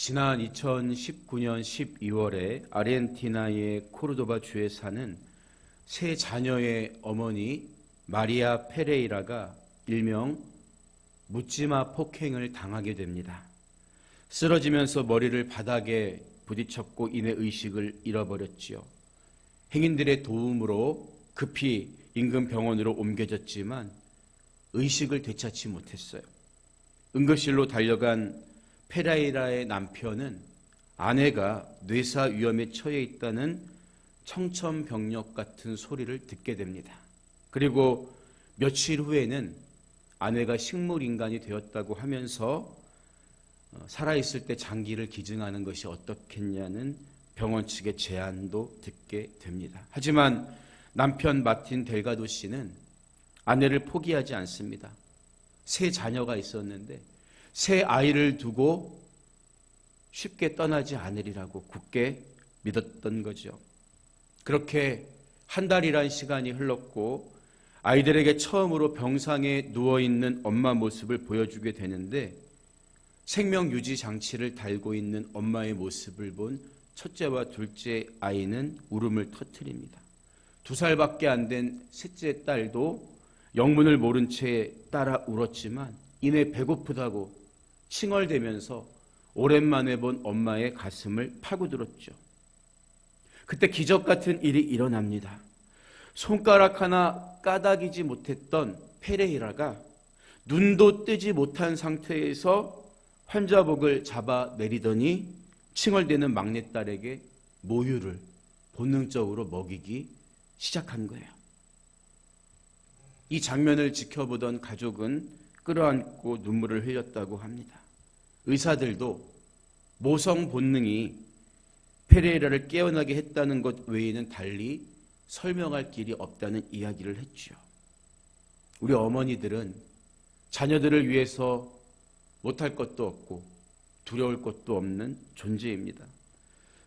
지난 2019년 12월에 아르헨티나의 코르도바 주에 사는 세 자녀의 어머니 마리아 페레이라가 일명 묻지마 폭행을 당하게 됩니다. 쓰러지면서 머리를 바닥에 부딪혔고 이내 의식을 잃어버렸지요. 행인들의 도움으로 급히 인근 병원으로 옮겨졌지만 의식을 되찾지 못했어요. 응급실로 달려간 페레이라의 남편은 아내가 뇌사 위험에 처해 있다는 청천벽력 같은 소리를 듣게 됩니다. 그리고 며칠 후에는 아내가 식물인간이 되었다고 하면서 살아있을 때 장기를 기증하는 것이 어떻겠냐는 병원 측의 제안도 듣게 됩니다. 하지만 남편 마틴 델가도 씨는 아내를 포기하지 않습니다. 세 자녀가 있었는데 새 아이를 두고 쉽게 떠나지 않으리라고 굳게 믿었던 거죠. 그렇게 한 달이란 시간이 흘렀고 아이들에게 처음으로 병상에 누워있는 엄마 모습을 보여주게 되는데 생명유지 장치를 달고 있는 엄마의 모습을 본 첫째와 둘째 아이는 울음을 터뜨립니다. 2살밖에 안 된 셋째 딸도 영문을 모른 채 따라 울었지만 이내 배고프다고 칭얼대면서 오랜만에 본 엄마의 가슴을 파고들었죠. 그때 기적 같은 일이 일어납니다. 손가락 하나 까닥이지 못했던 페레이라가 눈도 뜨지 못한 상태에서 환자복을 잡아 내리더니 칭얼대는 막내딸에게 모유를 본능적으로 먹이기 시작한 거예요. 이 장면을 지켜보던 가족은 끌어안고 눈물을 흘렸다고 합니다. 의사들도 모성 본능이 페레이라를 깨어나게 했다는 것 외에는 달리 설명할 길이 없다는 이야기를 했죠. 우리 어머니들은 자녀들을 위해서 못할 것도 없고 두려울 것도 없는 존재입니다.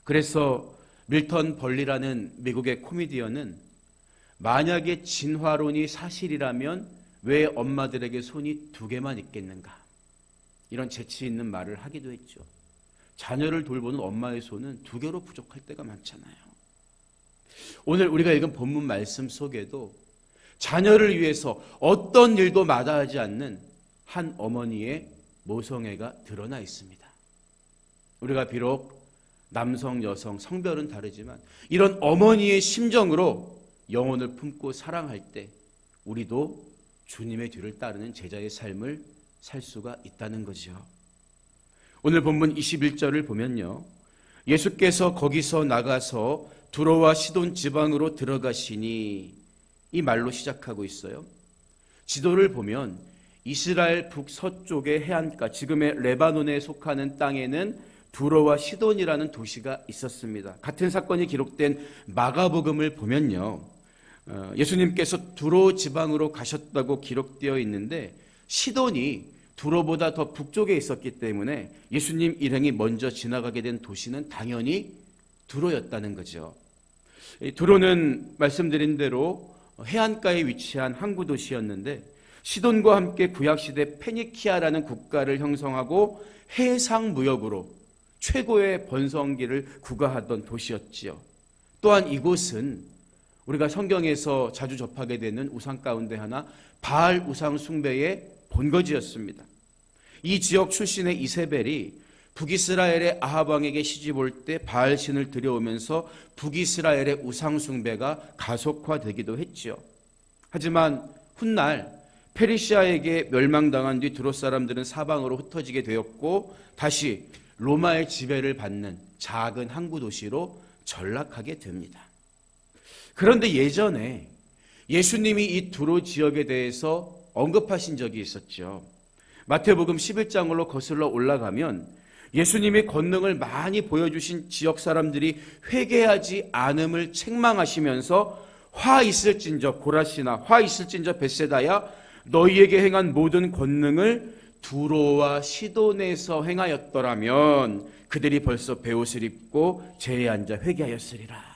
그래서 밀턴 벌리라는 미국의 코미디언은 만약에 진화론이 사실이라면 왜 엄마들에게 손이 2개만 있겠는가? 이런 재치 있는 말을 하기도 했죠. 자녀를 돌보는 엄마의 손은 2개로 부족할 때가 많잖아요. 오늘 우리가 읽은 본문 말씀 속에도 자녀를 위해서 어떤 일도 마다하지 않는 한 어머니의 모성애가 드러나 있습니다. 우리가 비록 남성, 여성, 성별은 다르지만 이런 어머니의 심정으로 영혼을 품고 사랑할 때 우리도 주님의 뒤를 따르는 제자의 삶을 살 수가 있다는 거죠. 오늘 본문 21절을 보면요. 예수께서 거기서 나가서 두로와 시돈 지방으로 들어가시니 이 말로 시작하고 있어요. 지도를 보면 이스라엘 북서쪽의 해안가, 지금의 레바논에 속하는 땅에는 두로와 시돈이라는 도시가 있었습니다. 같은 사건이 기록된 마가복음을 보면요. 예수님께서 두로 지방으로 가셨다고 기록되어 있는데 시돈이 두로보다 더 북쪽에 있었기 때문에 예수님 일행이 먼저 지나가게 된 도시는 당연히 두로였다는 거죠. 두로는 말씀드린 대로 해안가에 위치한 항구 도시였는데 시돈과 함께 구약시대 페니키아라는 국가를 형성하고 해상무역으로 최고의 번성기를 구가하던 도시였지요. 또한 이곳은 우리가 성경에서 자주 접하게 되는 우상 가운데 하나 바알 우상 숭배의 본거지였습니다. 이 지역 출신의 이세벨이 북이스라엘의 아합 왕에게 시집 올 때 바알 신을 들여오면서 북이스라엘의 우상 숭배가 가속화되기도 했지요. 하지만 훗날 페르시아에게 멸망당한 뒤 두로 사람들은 사방으로 흩어지게 되었고 다시 로마의 지배를 받는 작은 항구 도시로 전락하게 됩니다. 그런데 예전에 예수님이 이 두로 지역에 대해서 언급하신 적이 있었죠. 마태복음 11장으로 거슬러 올라가면 예수님의 권능을 많이 보여주신 지역 사람들이 회개하지 않음을 책망하시면서 화 있을진저 고라시나 화 있을진저 벳세다야 너희에게 행한 모든 권능을 두로와 시돈에서 행하였더라면 그들이 벌써 베옷을 입고 제에 앉아 회개하였으리라.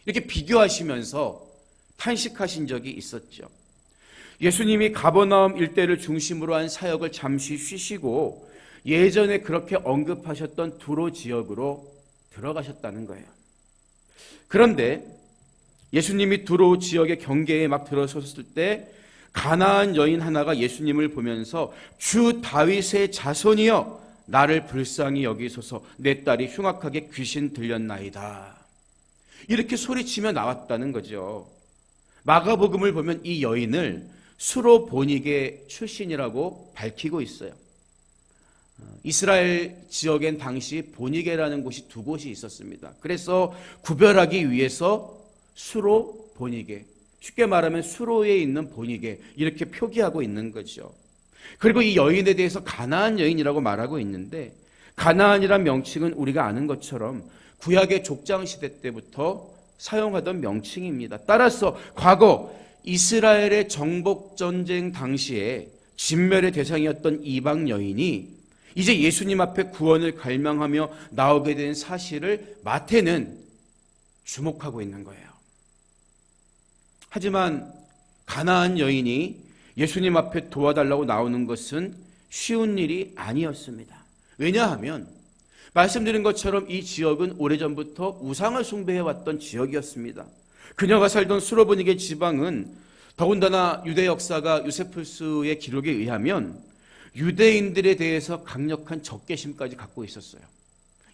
이렇게 비교하시면서 탄식하신 적이 있었죠. 예수님이 가버나움 일대를 중심으로 한 사역을 잠시 쉬시고 예전에 그렇게 언급하셨던 두로 지역으로 들어가셨다는 거예요. 그런데 예수님이 두로 지역의 경계에 막 들어섰을 때 가나안 여인 하나가 예수님을 보면서 주 다윗의 자손이여 나를 불쌍히 여기소서 내 딸이 흉악하게 귀신 들렸나이다. 이렇게 소리치며 나왔다는 거죠. 마가복음을 보면 이 여인을 수로보니게 출신이라고 밝히고 있어요. 이스라엘 지역엔 당시 보니게라는 곳이 두 곳이 있었습니다. 그래서 구별하기 위해서 수로보니게, 쉽게 말하면 수로에 있는 보니게 이렇게 표기하고 있는 거죠. 그리고 이 여인에 대해서 가나안 여인이라고 말하고 있는데 가나안이란 명칭은 우리가 아는 것처럼 구약의 족장시대 때부터 사용하던 명칭입니다. 따라서 과거 이스라엘의 정복전쟁 당시에 진멸의 대상이었던 이방 여인이 이제 예수님 앞에 구원을 갈망하며 나오게 된 사실을 마태는 주목하고 있는 거예요. 하지만 가나안 여인이 예수님 앞에 도와달라고 나오는 것은 쉬운 일이 아니었습니다. 왜냐하면 말씀드린 것처럼 이 지역은 오래전부터 우상을 숭배해왔던 지역이었습니다. 그녀가 살던 수로보니게 지방은 더군다나 유대 역사가 유세푸스의 기록에 의하면 유대인들에 대해서 강력한 적개심까지 갖고 있었어요.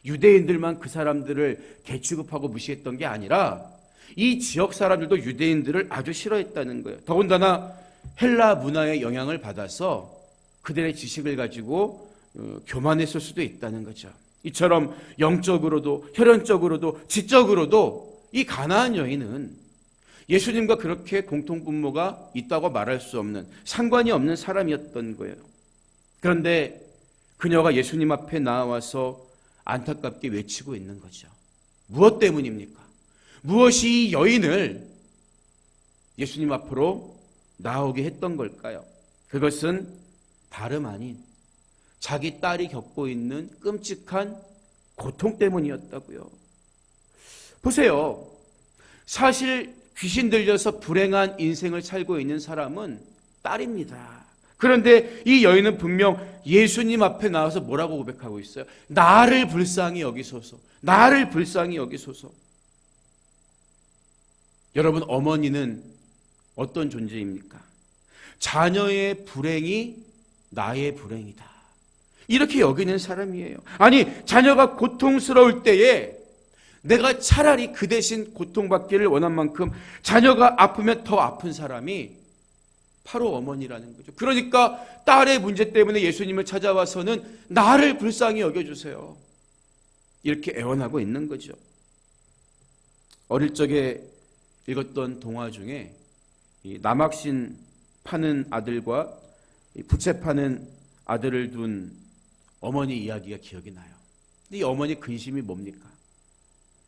유대인들만 그 사람들을 개취급하고 무시했던 게 아니라 이 지역 사람들도 유대인들을 아주 싫어했다는 거예요. 더군다나 헬라 문화의 영향을 받아서 그들의 지식을 가지고 교만했을 수도 있다는 거죠. 이처럼 영적으로도 혈연적으로도 지적으로도 이 가나안 여인은 예수님과 그렇게 공통분모가 있다고 말할 수 없는, 상관이 없는 사람이었던 거예요. 그런데 그녀가 예수님 앞에 나와서 안타깝게 외치고 있는 거죠. 무엇 때문입니까? 무엇이 이 여인을 예수님 앞으로 나오게 했던 걸까요? 그것은 다름 아닌 자기 딸이 겪고 있는 끔찍한 고통 때문이었다고요. 보세요. 사실 귀신 들려서 불행한 인생을 살고 있는 사람은 딸입니다. 그런데 이 여인은 분명 예수님 앞에 나와서 뭐라고 고백하고 있어요? 나를 불쌍히 여기소서. 나를 불쌍히 여기소서. 여러분, 어머니는 어떤 존재입니까? 자녀의 불행이 나의 불행이다. 이렇게 여기는 사람이에요. 아니, 자녀가 고통스러울 때에 내가 차라리 그 대신 고통받기를 원한 만큼 자녀가 아프면 더 아픈 사람이 바로 어머니라는 거죠. 그러니까 딸의 문제 때문에 예수님을 찾아와서는 나를 불쌍히 여겨주세요. 이렇게 애원하고 있는 거죠. 어릴 적에 읽었던 동화 중에 이 남학신 파는 아들과 부채 파는 아들을 둔 어머니 이야기가 기억이 나요. 근데 이 어머니 근심이 뭡니까?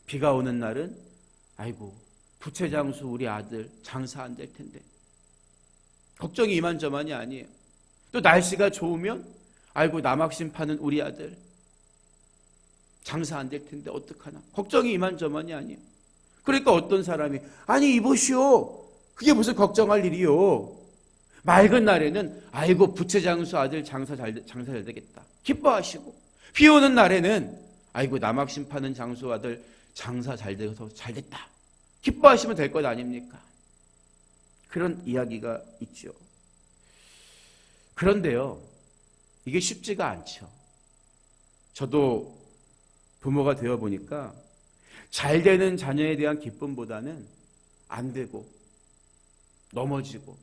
비가 오는 날은 아이고 부채장수 우리 아들 장사 안 될 텐데 걱정이 이만저만이 아니에요. 또 날씨가 좋으면 아이고 남학신 파는 우리 아들 장사 안 될 텐데 어떡하나 걱정이 이만저만이 아니에요. 그러니까 어떤 사람이 아니 이보시오 그게 무슨 걱정할 일이요. 맑은 날에는 아이고 부채장수 아들 장사 잘 되겠다 기뻐하시고, 비 오는 날에는 아이고 남학신 파는 장수 아들 장사 잘 돼서 잘 됐다 기뻐하시면 될 것 아닙니까? 그런 이야기가 있죠. 그런데요, 이게 쉽지가 않죠. 저도 부모가 되어 보니까 잘 되는 자녀에 대한 기쁨보다는 안 되고 넘어지고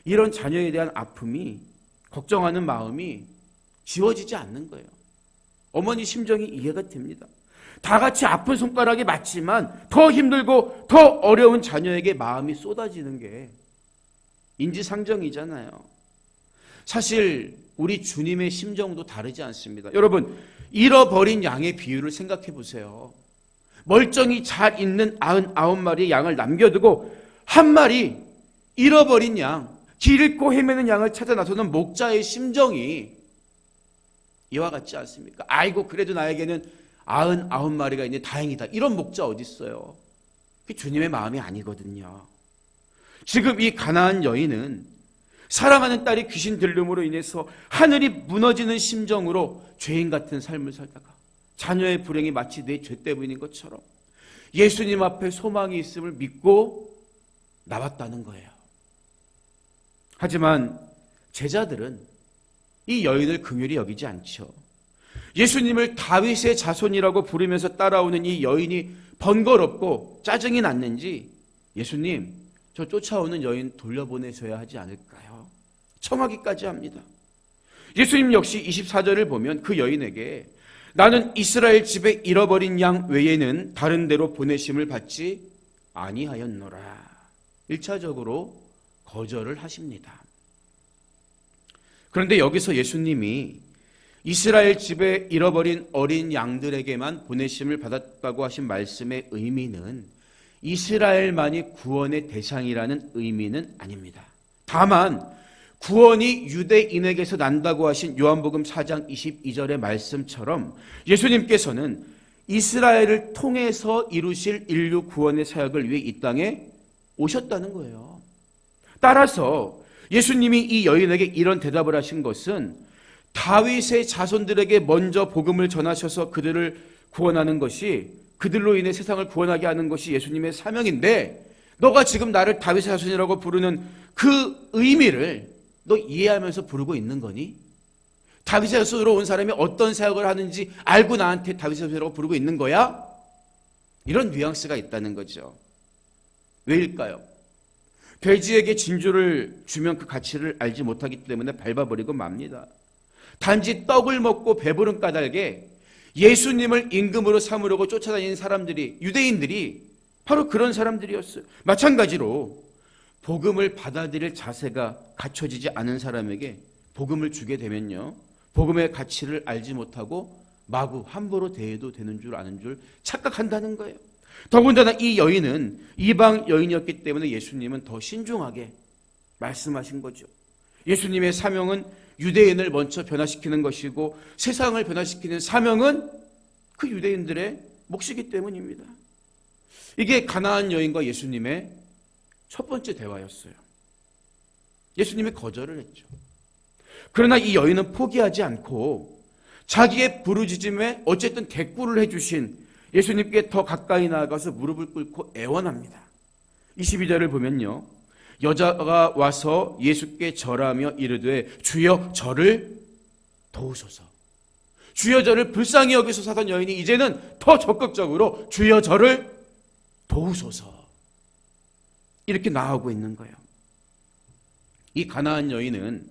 이런 자녀에 대한 아픔이, 걱정하는 마음이 지워지지 않는 거예요. 어머니 심정이 이해가 됩니다. 다 같이 아픈 손가락이 맞지만 더 힘들고 더 어려운 자녀에게 마음이 쏟아지는 게 인지상정이잖아요. 사실 우리 주님의 심정도 다르지 않습니다. 여러분, 잃어버린 양의 비유를 생각해 보세요. 멀쩡히 잘 있는 99마리의 양을 남겨두고 한 마리 잃어버린 양, 길 잃고 헤매는 양을 찾아 나서는 목자의 심정이 이와 같지 않습니까? 아이고 그래도 나에게는 99마리가 있네 다행이다. 이런 목자 어디 있어요? 그게 주님의 마음이 아니거든요. 지금 이 가나안 여인은 사랑하는 딸이 귀신 들림으로 인해서 하늘이 무너지는 심정으로 죄인 같은 삶을 살다가 자녀의 불행이 마치 내 죄 때문인 것처럼 예수님 앞에 소망이 있음을 믿고 나왔다는 거예요. 하지만 제자들은 이 여인을 긍휼히 여기지 않죠. 예수님을 다윗의 자손이라고 부르면서 따라오는 이 여인이 번거롭고 짜증이 났는지 예수님, 저 쫓아오는 여인 돌려보내셔야 하지 않을까요? 청하기까지 합니다. 예수님 역시 24절을 보면 그 여인에게 나는 이스라엘 집에 잃어버린 양 외에는 다른 데로 보내심을 받지 아니하였노라. 1차적으로 거절을 하십니다. 그런데 여기서 예수님이 이스라엘 집에 잃어버린 어린 양들에게만 보내심을 받았다고 하신 말씀의 의미는 이스라엘만이 구원의 대상이라는 의미는 아닙니다. 다만 구원이 유대인에게서 난다고 하신 요한복음 4장 22절의 말씀처럼 예수님께서는 이스라엘을 통해서 이루실 인류 구원의 사역을 위해 이 땅에 오셨다는 거예요. 따라서 예수님이 이 여인에게 이런 대답을 하신 것은 다윗의 자손들에게 먼저 복음을 전하셔서 그들을 구원하는 것이, 그들로 인해 세상을 구원하게 하는 것이 예수님의 사명인데 너가 지금 나를 다윗의 자손이라고 부르는 그 의미를 너 이해하면서 부르고 있는 거니? 다윗의 자손으로 온 사람이 어떤 사역을 하는지 알고 나한테 다윗의 자손이라고 부르고 있는 거야? 이런 뉘앙스가 있다는 거죠. 왜일까요? 돼지에게 진주를 주면 그 가치를 알지 못하기 때문에 밟아버리고 맙니다. 단지 떡을 먹고 배부른 까닭에 예수님을 임금으로 삼으려고 쫓아다니는 사람들이, 유대인들이 바로 그런 사람들이었어요. 마찬가지로 복음을 받아들일 자세가 갖춰지지 않은 사람에게 복음을 주게 되면요, 복음의 가치를 알지 못하고 마구 함부로 대해도 되는 줄 아는 줄 착각한다는 거예요. 더군다나 이 여인은 이방 여인이었기 때문에 예수님은 더 신중하게 말씀하신 거죠. 예수님의 사명은 유대인을 먼저 변화시키는 것이고 세상을 변화시키는 사명은 그 유대인들의 몫이기 때문입니다. 이게 가나안 여인과 예수님의 첫 번째 대화였어요. 예수님이 거절을 했죠. 그러나 이 여인은 포기하지 않고 자기의 부르짖음에 어쨌든 대꾸를 해주신 예수님께 더 가까이 나아가서 무릎을 꿇고 애원합니다. 22절을 보면요, 여자가 와서 예수께 절하며 이르되 주여 저를 도우소서. 주여 저를 불쌍히 여기소 사던 여인이 이제는 더 적극적으로 주여 저를 도우소서 이렇게 나아오고 있는 거예요. 이 가나안 여인은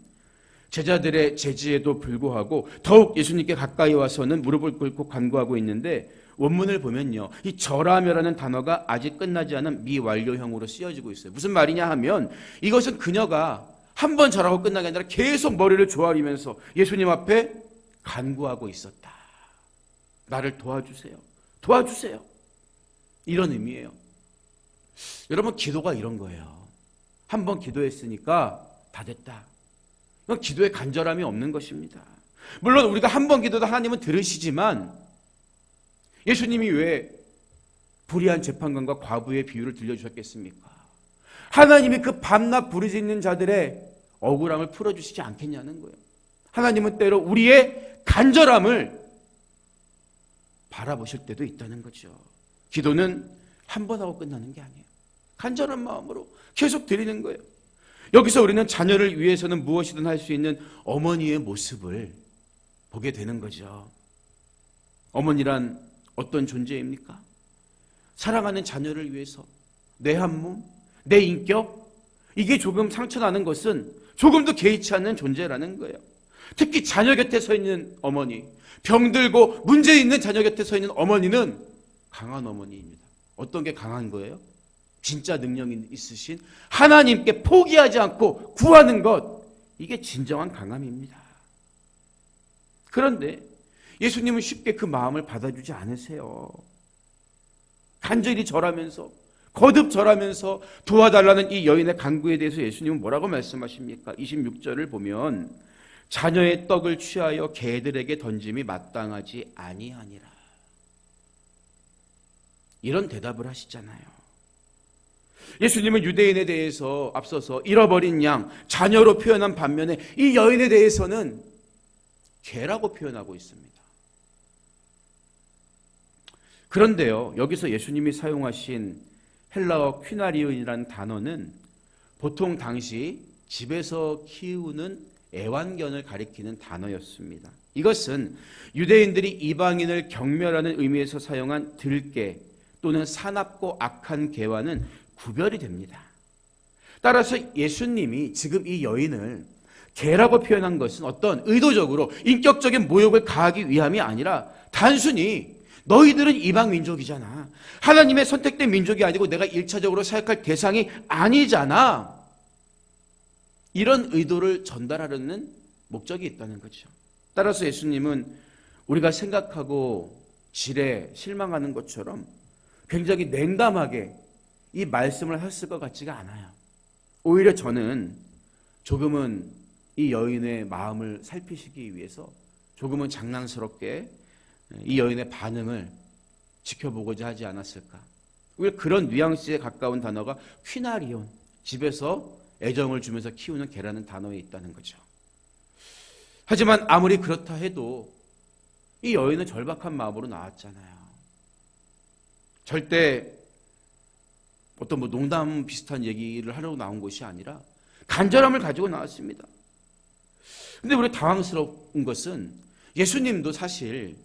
제자들의 제지에도 불구하고 더욱 예수님께 가까이 와서는 무릎을 꿇고 간구하고 있는데, 원문을 보면요, 이 절하며라는 단어가 아직 끝나지 않은 미완료형으로 쓰여지고 있어요. 무슨 말이냐 하면 이것은 그녀가 한 번 절하고 끝나게 아니라 계속 머리를 조아리면서 예수님 앞에 간구하고 있었다. 나를 도와주세요. 도와주세요. 이런 의미예요. 여러분, 기도가 이런 거예요. 한 번 기도했으니까 다 됐다. 이건 기도에 간절함이 없는 것입니다. 물론 우리가 한 번 기도도 하나님은 들으시지만 예수님이 왜 불의한 재판관과 과부의 비유를 들려주셨겠습니까? 하나님이 그 밤낮 부르짖는 자들의 억울함을 풀어주시지 않겠냐는 거예요. 하나님은 때로 우리의 간절함을 바라보실 때도 있다는 거죠. 기도는 한 번 하고 끝나는 게 아니에요. 간절한 마음으로 계속 드리는 거예요. 여기서 우리는 자녀를 위해서는 무엇이든 할 수 있는 어머니의 모습을 보게 되는 거죠. 어머니란 어떤 존재입니까? 사랑하는 자녀를 위해서 내 한 몸, 내 인격, 이게 조금 상처나는 것은 조금도 개의치 않는 존재라는 거예요. 특히 자녀 곁에 서 있는 어머니, 병들고 문제 있는 자녀 곁에 서 있는 어머니는 강한 어머니입니다. 어떤 게 강한 거예요? 진짜 능력이 있으신 하나님께 포기하지 않고 구하는 것, 이게 진정한 강함입니다. 그런데 예수님은 쉽게 그 마음을 받아주지 않으세요. 간절히 절하면서, 거듭 절하면서 도와달라는 이 여인의 간구에 대해서 예수님은 뭐라고 말씀하십니까? 26절을 보면 자녀의 떡을 취하여 개들에게 던짐이 마땅하지 아니하니라. 이런 대답을 하시잖아요. 예수님은 유대인에 대해서 앞서서 잃어버린 양, 자녀로 표현한 반면에 이 여인에 대해서는 개라고 표현하고 있습니다. 그런데요, 여기서 예수님이 사용하신 헬라어 퀴나리온이라는 단어는 보통 당시 집에서 키우는 애완견을 가리키는 단어였습니다. 이것은 유대인들이 이방인을 경멸하는 의미에서 사용한 들개 또는 사납고 악한 개와는 구별이 됩니다. 따라서 예수님이 지금 이 여인을 개라고 표현한 것은 어떤 의도적으로 인격적인 모욕을 가하기 위함이 아니라 단순히 너희들은 이방 민족이잖아. 하나님의 선택된 민족이 아니고 내가 1차적으로 사역할 대상이 아니잖아. 이런 의도를 전달하려는 목적이 있다는 거죠. 따라서 예수님은 우리가 생각하고 지레 실망하는 것처럼 굉장히 냉담하게 이 말씀을 했을 것 같지가 않아요. 오히려 저는 조금은 이 여인의 마음을 살피시기 위해서 조금은 장난스럽게 이 여인의 반응을 지켜보고자 하지 않았을까. 오히려 그런 뉘앙스에 가까운 단어가 퀴나리온, 집에서 애정을 주면서 키우는 개라는 단어에 있다는 거죠. 하지만 아무리 그렇다 해도 이 여인은 절박한 마음으로 나왔잖아요. 절대 어떤 농담 비슷한 얘기를 하려고 나온 것이 아니라 간절함을 가지고 나왔습니다. 근데 우리 당황스러운 것은 예수님도 사실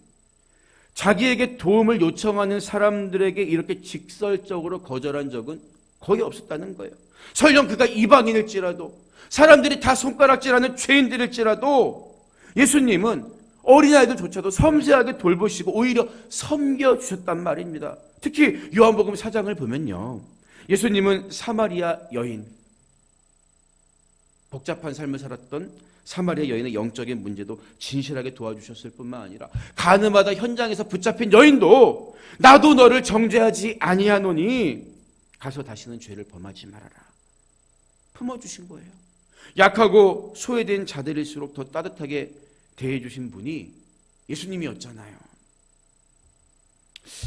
자기에게 도움을 요청하는 사람들에게 이렇게 직설적으로 거절한 적은 거의 없었다는 거예요. 설령 그가 이방인일지라도 사람들이 다 손가락질하는 죄인들일지라도 예수님은 어린아이들조차도 섬세하게 돌보시고 오히려 섬겨주셨단 말입니다. 특히 요한복음 4장을 보면요, 예수님은 사마리아 여인, 복잡한 삶을 살았던 사마리아 여인의 영적인 문제도 진실하게 도와주셨을 뿐만 아니라 가늠하다 현장에서 붙잡힌 여인도 나도 너를 정죄하지 아니하노니 가서 다시는 죄를 범하지 말아라 품어주신 거예요. 약하고 소외된 자들일수록 더 따뜻하게 대해주신 분이 예수님이었잖아요.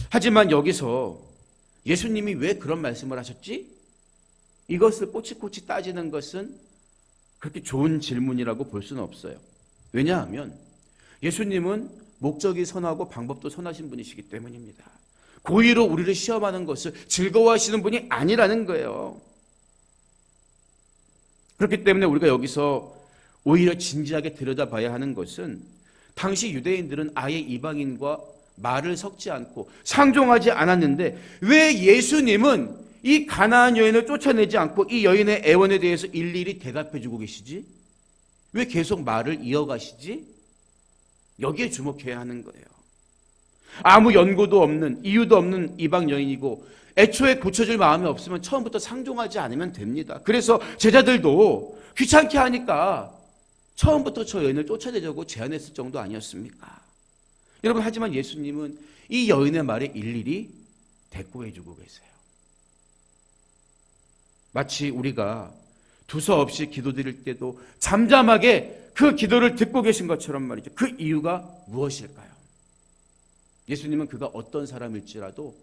하지만 여기서 예수님이 왜 그런 말씀을 하셨지? 이것을 꼬치꼬치 따지는 것은 그렇게 좋은 질문이라고 볼 수는 없어요. 왜냐하면 예수님은 목적이 선하고 방법도 선하신 분이시기 때문입니다. 고의로 우리를 시험하는 것을 즐거워하시는 분이 아니라는 거예요. 그렇기 때문에 우리가 여기서 오히려 진지하게 들여다봐야 하는 것은 당시 유대인들은 아예 이방인과 말을 섞지 않고 상종하지 않았는데 왜 예수님은 이 가나안 여인을 쫓아내지 않고 이 여인의 애원에 대해서 일일이 대답해주고 계시지? 왜 계속 말을 이어가시지? 여기에 주목해야 하는 거예요. 아무 연고도 없는, 이유도 없는 이방 여인이고 애초에 고쳐줄 마음이 없으면 처음부터 상종하지 않으면 됩니다. 그래서 제자들도 귀찮게 하니까 처음부터 저 여인을 쫓아내자고 제안했을 정도 아니었습니까? 여러분, 하지만 예수님은 이 여인의 말에 일일이 대꾸해주고 계세요. 마치 우리가 두서없이 기도드릴 때도 잠잠하게 그 기도를 듣고 계신 것처럼 말이죠. 그 이유가 무엇일까요? 예수님은 그가 어떤 사람일지라도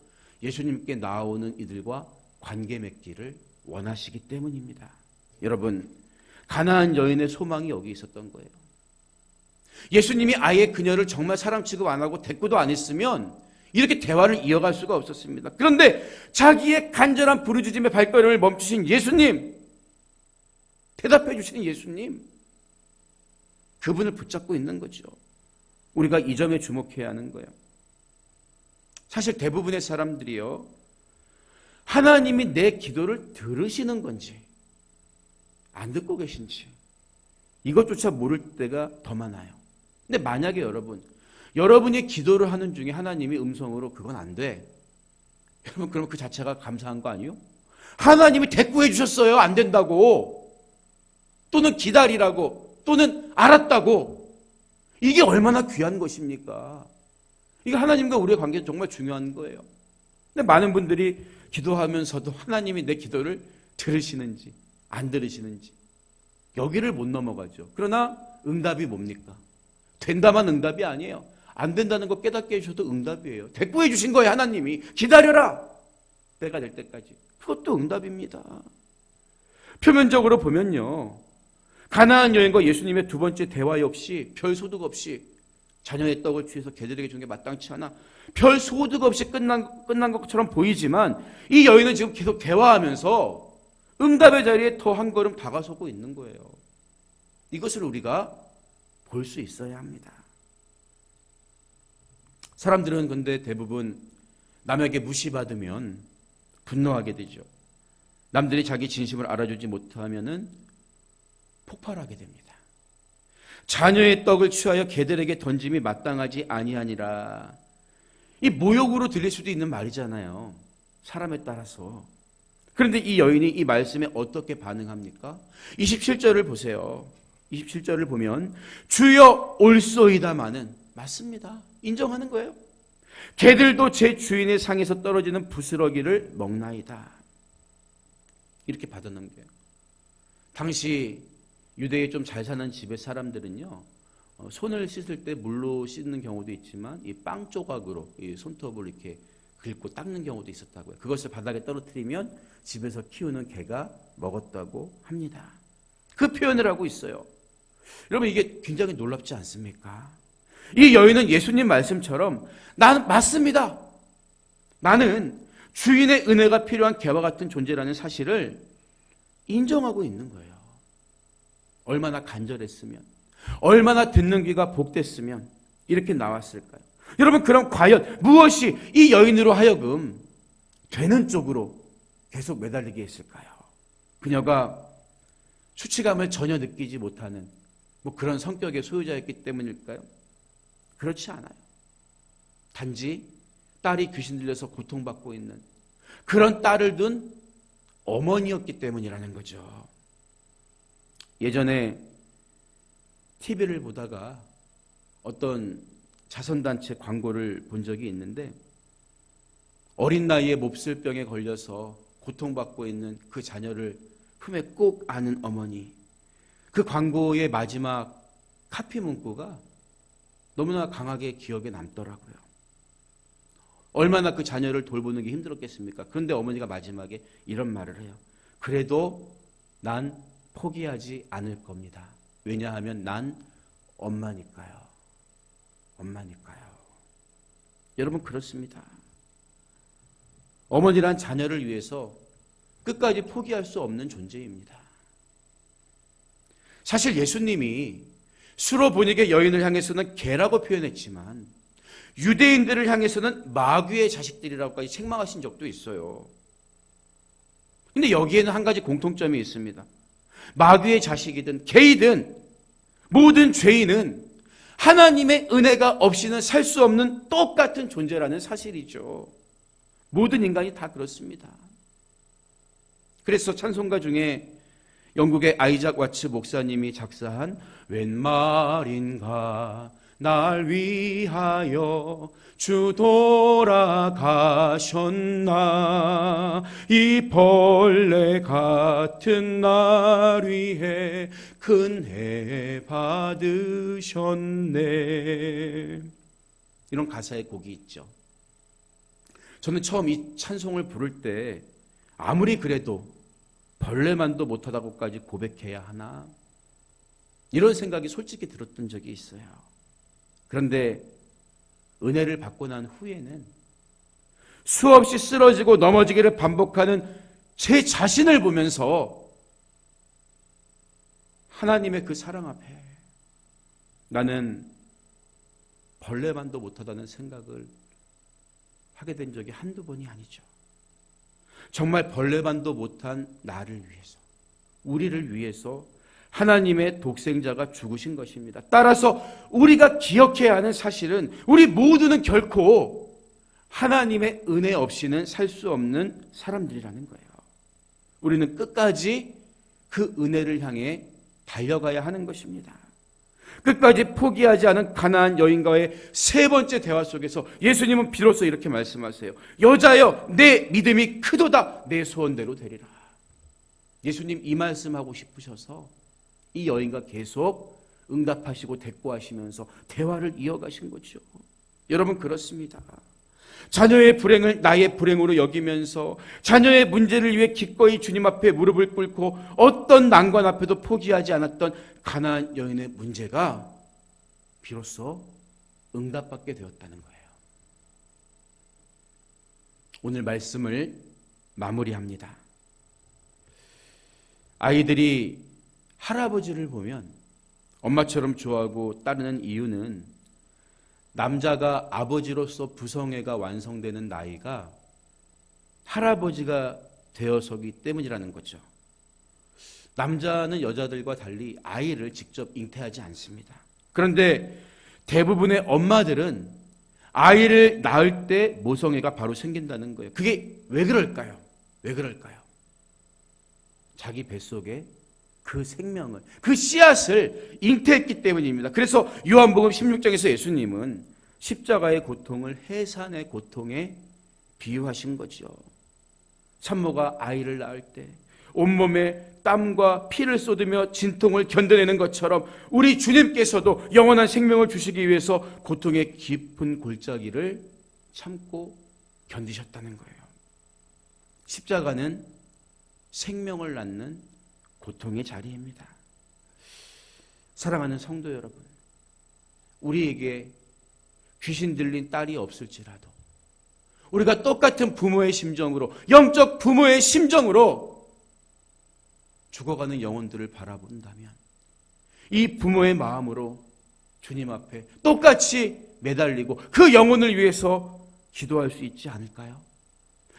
예수님께 나오는 이들과 관계 맺기를 원하시기 때문입니다. 여러분, 가나안 여인의 소망이 여기 있었던 거예요. 예수님이 아예 그녀를 정말 사랑 취급 안 하고 대꾸도 안 했으면 이렇게 대화를 이어갈 수가 없었습니다. 그런데 자기의 간절한 부르짖음의 발걸음을 멈추신 예수님, 대답해 주시는 예수님, 그분을 붙잡고 있는 거죠. 우리가 이 점에 주목해야 하는 거예요. 사실 대부분의 사람들이요, 하나님이 내 기도를 들으시는 건지 안 듣고 계신지 이것조차 모를 때가 더 많아요. 근데 만약에 여러분이 기도를 하는 중에 하나님이 음성으로 그건 안 돼, 여러분, 그럼 그 자체가 감사한 거 아니에요? 하나님이 대꾸해 주셨어요, 안 된다고, 또는 기다리라고, 또는 알았다고. 이게 얼마나 귀한 것입니까? 이게 하나님과 우리의 관계는 정말 중요한 거예요. 근데 많은 분들이 기도하면서도 하나님이 내 기도를 들으시는지 안 들으시는지 여기를 못 넘어가죠. 그러나 응답이 뭡니까? 된다만 응답이 아니에요. 안 된다는 거 깨닫게 해주셔도 응답이에요. 대꾸해 주신 거예요. 하나님이 기다려라, 때가 될 때까지. 그것도 응답입니다. 표면적으로 보면요, 가나안 여인과 예수님의 두 번째 대화 역시 별 소득 없이 자녀의 떡을 취해서 개들에게 준 게 마땅치 않아 별 소득 없이 끝난 것처럼 보이지만, 이 여인은 지금 계속 대화하면서 응답의 자리에 더 한 걸음 다가서고 있는 거예요. 이것을 우리가 볼 수 있어야 합니다. 사람들은 근데 대부분 남에게 무시받으면 분노하게 되죠. 남들이 자기 진심을 알아주지 못하면은 폭발하게 됩니다. 자녀의 떡을 취하여 개들에게 던짐이 마땅하지 아니하니라. 이 모욕으로 들릴 수도 있는 말이잖아요, 사람에 따라서. 그런데 이 여인이 이 말씀에 어떻게 반응합니까? 27절을 보세요. 27절을 보면 주여 올소이다마는, 맞습니다, 인정하는 거예요. 개들도 제 주인의 상에서 떨어지는 부스러기를 먹나이다. 이렇게 받아넘겨요. 당시 유대에 좀 잘 사는 집의 사람들은요, 손을 씻을 때 물로 씻는 경우도 있지만 이 빵 조각으로 이 손톱을 이렇게 긁고 닦는 경우도 있었다고요. 그것을 바닥에 떨어뜨리면 집에서 키우는 개가 먹었다고 합니다. 그 표현을 하고 있어요. 여러분, 이게 굉장히 놀랍지 않습니까? 이 여인은 예수님 말씀처럼 나는 맞습니다, 나는 주인의 은혜가 필요한 개와 같은 존재라는 사실을 인정하고 있는 거예요. 얼마나 간절했으면, 얼마나 듣는 귀가 복됐으면 이렇게 나왔을까요? 여러분, 그럼 과연 무엇이 이 여인으로 하여금 되는 쪽으로 계속 매달리게 했을까요? 그녀가 수치감을 전혀 느끼지 못하는 그런 성격의 소유자였기 때문일까요? 그렇지 않아요. 단지 딸이 귀신 들려서 고통받고 있는 그런 딸을 둔 어머니였기 때문이라는 거죠. 예전에 TV를 보다가 어떤 자선단체 광고를 본 적이 있는데, 어린 나이에 몹쓸병에 걸려서 고통받고 있는 그 자녀를 품에 꼭 안은 어머니, 그 광고의 마지막 카피 문구가 너무나 강하게 기억에 남더라고요. 얼마나 그 자녀를 돌보는 게 힘들었겠습니까? 그런데 어머니가 마지막에 이런 말을 해요. 그래도 난 포기하지 않을 겁니다. 왜냐하면 난 엄마니까요. 엄마니까요. 여러분, 그렇습니다. 어머니란 자녀를 위해서 끝까지 포기할 수 없는 존재입니다. 사실 예수님이 수로보니게 여인을 향해서는 개라고 표현했지만 유대인들을 향해서는 마귀의 자식들이라고까지 책망하신 적도 있어요. 근데 여기에는 한 가지 공통점이 있습니다. 마귀의 자식이든 개이든 모든 죄인은 하나님의 은혜가 없이는 살 수 없는 똑같은 존재라는 사실이죠. 모든 인간이 다 그렇습니다. 그래서 찬송가 중에 영국의 아이작 와츠 목사님이 작사한 웬 말인가 날 위하여 주 돌아가셨나 이 벌레 같은 날 위해 큰애 받으셨네, 이런 가사의 곡이 있죠. 저는 처음 이 찬송을 부를 때 아무리 그래도 벌레만도 못하다고까지 고백해야 하나, 이런 생각이 솔직히 들었던 적이 있어요. 그런데 은혜를 받고 난 후에는 수없이 쓰러지고 넘어지기를 반복하는 제 자신을 보면서 하나님의 그 사랑 앞에 나는 벌레만도 못하다는 생각을 하게 된 적이 한두 번이 아니죠. 정말 벌레만도 못한 나를 위해서, 우리를 위해서 하나님의 독생자가 죽으신 것입니다. 따라서 우리가 기억해야 하는 사실은 우리 모두는 결코 하나님의 은혜 없이는 살 수 없는 사람들이라는 거예요. 우리는 끝까지 그 은혜를 향해 달려가야 하는 것입니다. 끝까지 포기하지 않은 가나안 여인과의 세 번째 대화 속에서 예수님은 비로소 이렇게 말씀하세요. 여자여, 내 믿음이 크도다. 내 소원대로 되리라. 예수님 이 말씀하고 싶으셔서 이 여인과 계속 응답하시고 대꾸하시면서 대화를 이어가신 거죠. 여러분, 그렇습니다. 자녀의 불행을 나의 불행으로 여기면서 자녀의 문제를 위해 기꺼이 주님 앞에 무릎을 꿇고 어떤 난관 앞에도 포기하지 않았던 가나안 여인의 문제가 비로소 응답받게 되었다는 거예요. 오늘 말씀을 마무리합니다. 아이들이 할아버지를 보면 엄마처럼 좋아하고 따르는 이유는 남자가 아버지로서 부성애가 완성되는 나이가 할아버지가 되어서기 때문이라는 거죠. 남자는 여자들과 달리 아이를 직접 잉태하지 않습니다. 그런데 대부분의 엄마들은 아이를 낳을 때 모성애가 바로 생긴다는 거예요. 그게 왜 그럴까요? 왜 그럴까요? 자기 뱃속에 그 생명을, 그 씨앗을 잉태했기 때문입니다. 그래서 요한복음 16장에서 예수님은 십자가의 고통을 해산의 고통에 비유하신 거죠. 산모가 아이를 낳을 때 온몸에 땀과 피를 쏟으며 진통을 견뎌내는 것처럼 우리 주님께서도 영원한 생명을 주시기 위해서 고통의 깊은 골짜기를 참고 견디셨다는 거예요. 십자가는 생명을 낳는 고통의 자리입니다. 사랑하는 성도 여러분, 우리에게 귀신 들린 딸이 없을지라도 우리가 똑같은 부모의 심정으로, 영적 부모의 심정으로 죽어가는 영혼들을 바라본다면 이 부모의 마음으로 주님 앞에 똑같이 매달리고 그 영혼을 위해서 기도할 수 있지 않을까요?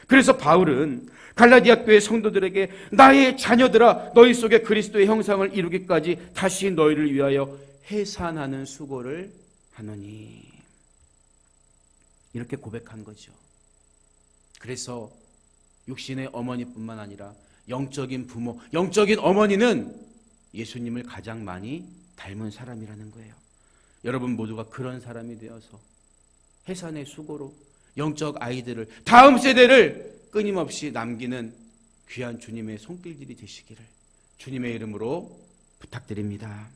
그래서 바울은 갈라디아 교회 성도들에게 나의 자녀들아 너희 속에 그리스도의 형상을 이루기까지 다시 너희를 위하여 해산하는 수고를 하노니 이렇게 고백한 거죠. 그래서 육신의 어머니뿐만 아니라 영적인 부모, 영적인 어머니는 예수님을 가장 많이 닮은 사람이라는 거예요. 여러분 모두가 그런 사람이 되어서 해산의 수고로 영적 아이들을, 다음 세대를 끊임없이 남기는 귀한 주님의 손길들이 되시기를 주님의 이름으로 부탁드립니다.